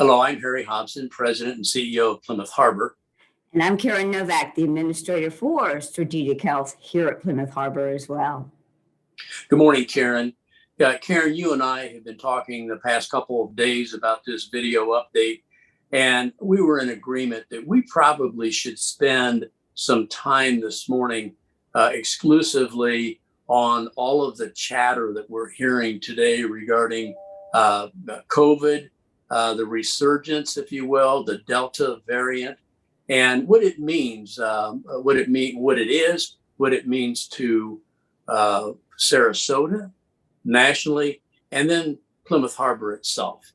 Hello, I'm Harry Hobson, President and CEO of Plymouth Harbor. And I'm Karen Novak, the Administrator for Strategic Health here at Plymouth Harbor as well. Good morning, Karen. Karen, you and I have been talking the past couple of days about this video update, and we were in agreement that we probably should spend some time this morning exclusively on all of the chatter that we're hearing today regarding COVID, the resurgence, if you will, the Delta variant, and what it means, what it is, what it means to Sarasota nationally, and then Plymouth Harbor itself.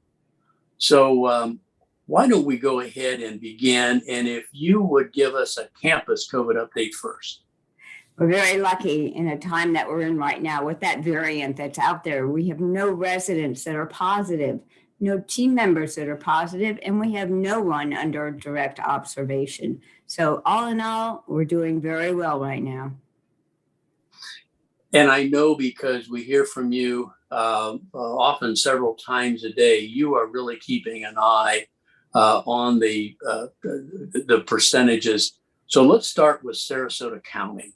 So why don't we go ahead and begin? And if you would give us a campus COVID update first. We're very lucky in a time that we're in right now with that variant that's out there. We have no residents that are positive, no team members that are positive, and we have no one under direct observation. So all in all, we're doing very well right now. And I know because we hear from you often several times a day, you are really keeping an eye on the percentages. So let's start with Sarasota County.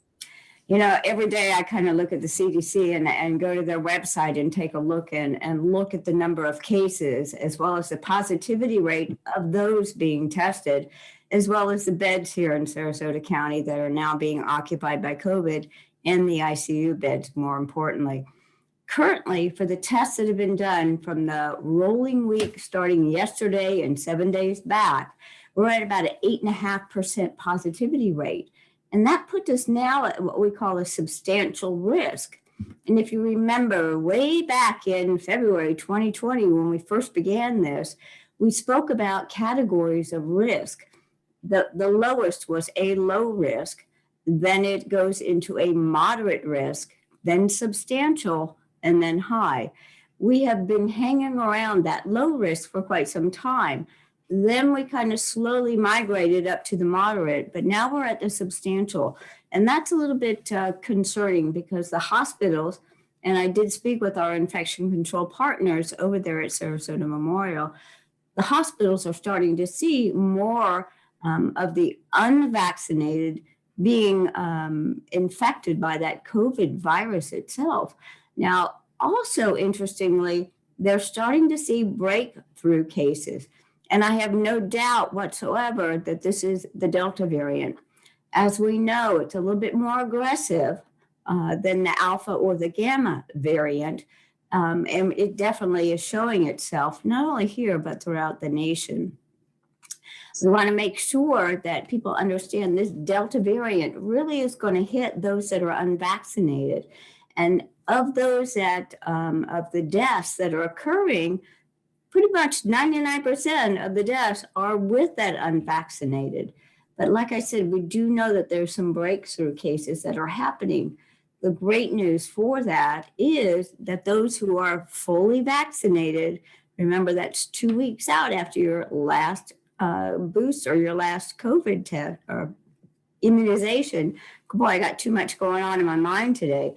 You know, every day I kind of look at the CDC and go to their website and take a look and look at the number of cases, as well as the positivity rate of those being tested, as well as the beds here in Sarasota County that are now being occupied by COVID and the ICU beds, more importantly. Currently, for the tests that have been done from the rolling week starting yesterday and 7 days back, we're at about an 8.5% positivity rate. And that put us now at what we call a substantial risk. And if you remember way back in February 2020, when we first began this, we spoke about categories of risk. The lowest was a low risk, then it goes into a moderate risk, then substantial, and then high. We have been hanging around that low risk for quite some time. Then we kind of slowly migrated up to the moderate, but now we're at the substantial. And that's a little bit concerning because the hospitals, and I did speak with our infection control partners over there at Sarasota Memorial, the hospitals are starting to see more of the unvaccinated being infected by that COVID virus itself. Now, also interestingly, they're starting to see breakthrough cases. And I have no doubt whatsoever that this is the Delta variant. As we know, it's a little bit more aggressive than the Alpha or the Gamma variant. And it definitely is showing itself, not only here, but throughout the nation. We want to make sure that people understand this Delta variant really is going to hit those that are unvaccinated. And of those that, of the deaths that are occurring, pretty much 99% of the deaths are with that unvaccinated. But like I said, we do know that there's some breakthrough cases that are happening. The great news for that is that those who are fully vaccinated, remember that's 2 weeks out after your last boost or your last COVID test or immunization. Boy, I got too much going on in my mind today.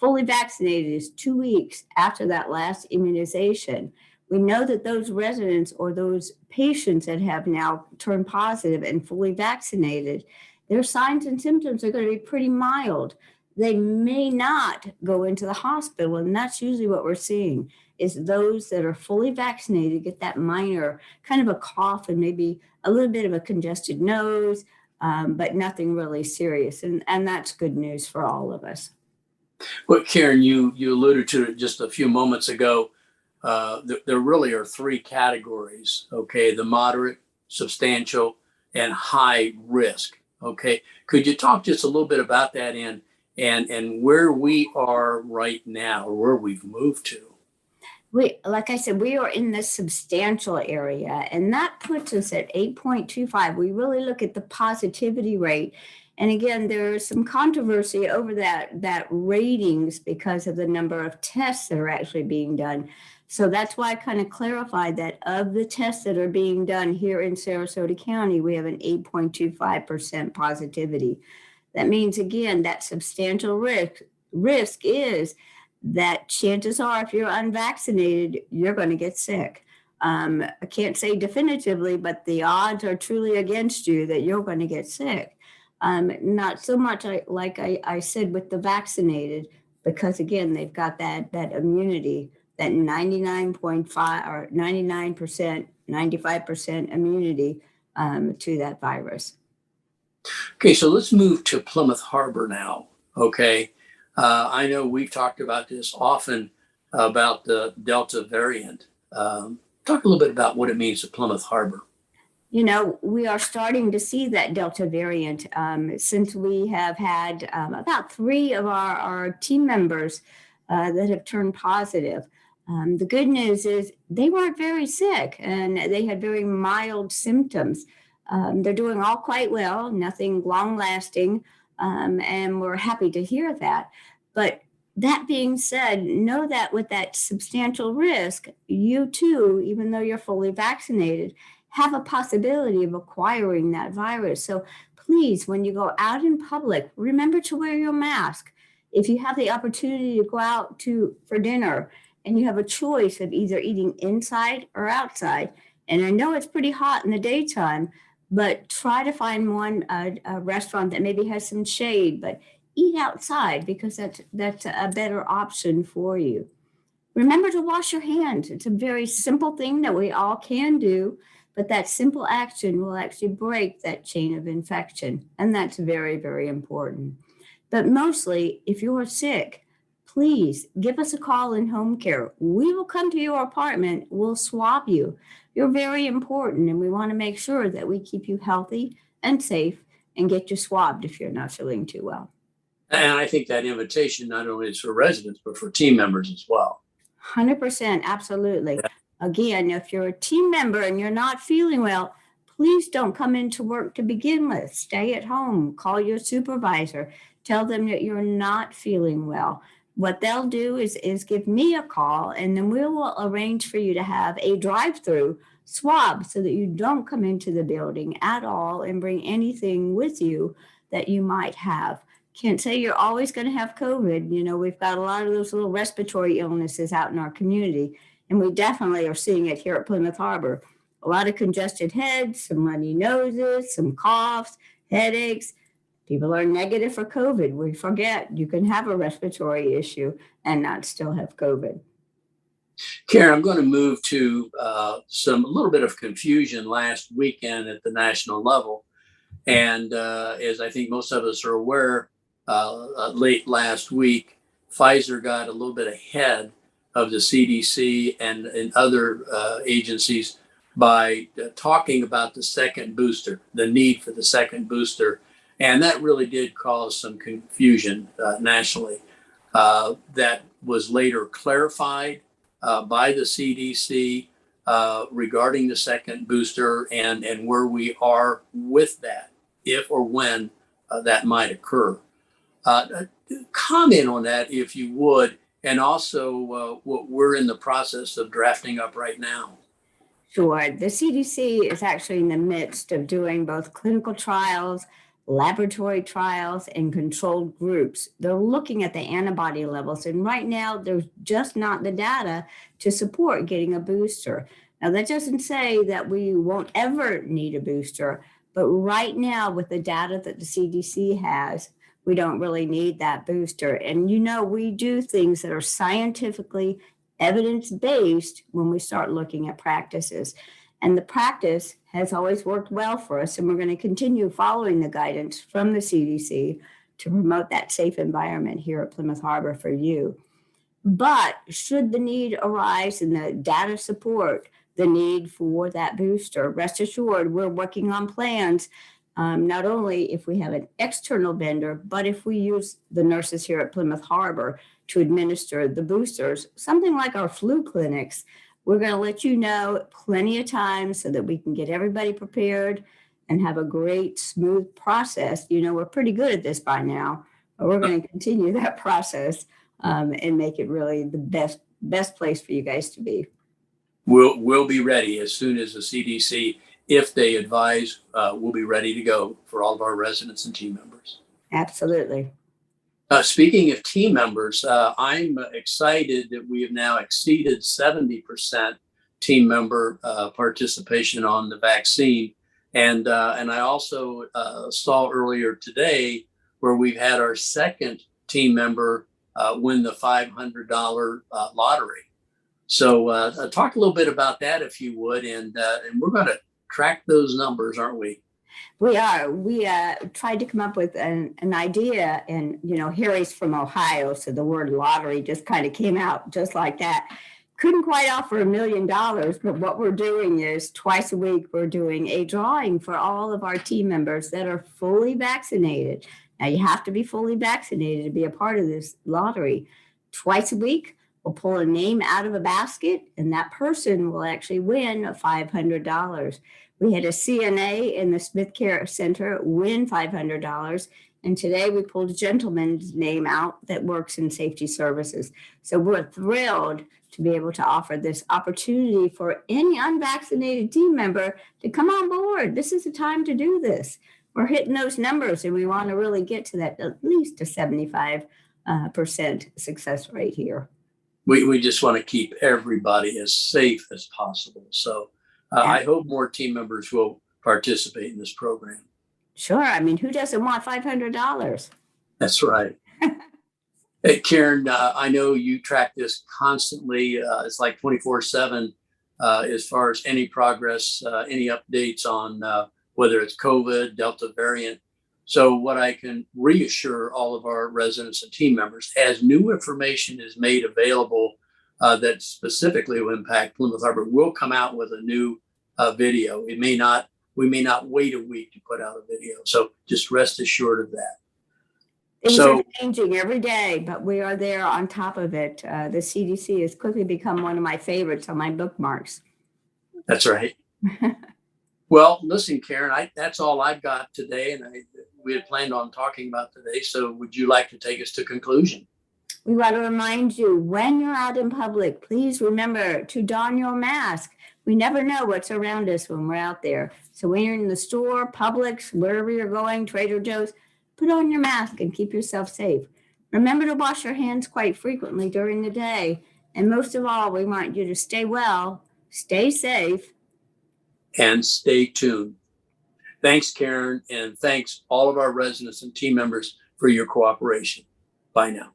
Fully vaccinated is 2 weeks after that last immunization. We know that those residents or those patients that have now turned positive and fully vaccinated, their signs and symptoms are going to be pretty mild. They may not go into the hospital, and that's usually what we're seeing is those that are fully vaccinated get that minor kind of a cough and maybe a little bit of a congested nose, but nothing really serious. And that's good news for all of us. Well, Karen, you alluded to it just a few moments ago. There really are three categories, okay? The moderate, substantial, and high risk, okay? Could you talk just a little bit about that and where we are right now, or where we've moved to? Like I said, we are in the substantial area, and that puts us at 8.25. We really look at the positivity rate. And again, there's some controversy over that ratings because of the number of tests that are actually being done. So that's why I kind of clarified that of the tests that are being done here in Sarasota County, we have an 8.25% positivity. That means, again, that substantial risk is that chances are if you're unvaccinated, you're going to get sick. I can't say definitively, but the odds are truly against you that you're going to get sick. Not so much like I said with the vaccinated, because again, they've got that immunity, that 99.5 or 99%, 95% immunity to that virus. Okay, so let's move to Plymouth Harbor now. Okay, I know we've talked about this often about the Delta variant. Talk a little bit about what it means to Plymouth Harbor. You know, we are starting to see that Delta variant since we have had about 3 of our team members that have turned positive. The good news is they weren't very sick and they had very mild symptoms. They're doing all quite well, nothing long lasting, and we're happy to hear that. But that being said, know that with that substantial risk, you too, even though you're fully vaccinated, have a possibility of acquiring that virus. So please, when you go out in public, remember to wear your mask. If you have the opportunity to go out for dinner and you have a choice of either eating inside or outside, and I know it's pretty hot in the daytime, but try to find a restaurant that maybe has some shade, but eat outside because that's a better option for you. Remember to wash your hands. It's a very simple thing that we all can do, but that simple action will actually break that chain of infection. And that's very, very important. But mostly, if you're sick, please give us a call in home care. We will come to your apartment. We'll swab you. You're very important, and we want to make sure that we keep you healthy and safe and get you swabbed if you're not feeling too well. And I think that invitation not only is for residents, but for team members as well. 100%, absolutely. Again, if you're a team member and you're not feeling well, please don't come into work to begin with. Stay at home, call your supervisor, tell them that you're not feeling well. What they'll do is give me a call, and then we will arrange for you to have a drive-through swab so that you don't come into the building at all and bring anything with you that you might have. Can't say you're always going to have COVID. You know, we've got a lot of those little respiratory illnesses out in our community, and we definitely are seeing it here at Plymouth Harbor. A lot of congested heads, some runny noses, some coughs, headaches. People are negative for COVID. We forget you can have a respiratory issue and not still have COVID. Karen, I'm going to move to a little bit of confusion last weekend at the national level. And as I think most of us are aware, late last week, Pfizer got a little bit ahead of the CDC and other agencies by talking about the second booster, the need for the second booster. And that really did cause some confusion nationally. That was later clarified by the CDC regarding the second booster and where we are with that, if or when that might occur. Comment on that, if you would, and also what we're in the process of drafting up right now. Sure. The CDC is actually in the midst of doing both clinical trials, laboratory trials, and controlled groups. They're looking at the antibody levels, and right now there's just not the data to support getting a booster. Now, that doesn't say that we won't ever need a booster, but right now, with the data that the CDC has, we don't really need that booster. And you know, we do things that are scientifically evidence-based when we start looking at practices. And the practice has always worked well for us, and we're going to continue following the guidance from the CDC to promote that safe environment here at Plymouth Harbor for you. But should the need arise and the data support the need for that booster, rest assured we're working on plans, not only if we have an external vendor, but if we use the nurses here at Plymouth Harbor to administer the boosters, something like our flu clinics. We're going to let you know plenty of time so that we can get everybody prepared and have a great, smooth process. You know, we're pretty good at this by now, but we're going to continue that process and make it really the best place for you guys to be. We'll be ready as soon as the CDC, if they advise, we'll be ready to go for all of our residents and team members. Absolutely. Speaking of team members, I'm excited that we have now exceeded 70% team member participation on the vaccine. And I also saw earlier today where we've had our second team member win the $500 lottery. So talk a little bit about that, if you would. And we're going to track those numbers, aren't we? We are. We tried to come up with an idea, and Harry's from Ohio, so the word lottery just kind of came out just like that. Couldn't quite offer $1 million, but what we're doing is twice a week we're doing a drawing for all of our team members that are fully vaccinated. Now you have to be fully vaccinated to be a part of this lottery. Twice a week we'll pull a name out of a basket, and that person will actually win $500. We had a CNA in the Smith Care Center win $500. And today we pulled a gentleman's name out that works in safety services. So we're thrilled to be able to offer this opportunity for any unvaccinated team member to come on board. This is the time to do this. We're hitting those numbers, and we want to really get to that at least a 75% success rate here. We just want to keep everybody as safe as possible. So I hope more team members will participate in this program. Sure. I mean, who doesn't want $500? That's right. Hey, Karen, I know you track this constantly. It's like 24/7 as far as any progress, any updates on whether it's COVID, Delta variant. So what I can reassure all of our residents and team members, as new information is made available that specifically will impact Plymouth Harbor, we'll come out with a new video. We may not wait a week to put out a video. So just rest assured of that. Things are changing every day, but we are there on top of it. The CDC has quickly become one of my favorites on my bookmarks. That's right. Well, listen, Karen, that's all I've got today, and we had planned on talking about today. So would you like to take us to conclusion? We want to remind you, when you're out in public, please remember to don your mask. We never know what's around us when we're out there. So when you're in the store, Publix, wherever you're going, Trader Joe's, put on your mask and keep yourself safe. Remember to wash your hands quite frequently during the day. And most of all, we want you to stay well, stay safe, and stay tuned. Thanks, Karen, and thanks all of our residents and team members for your cooperation. Bye now.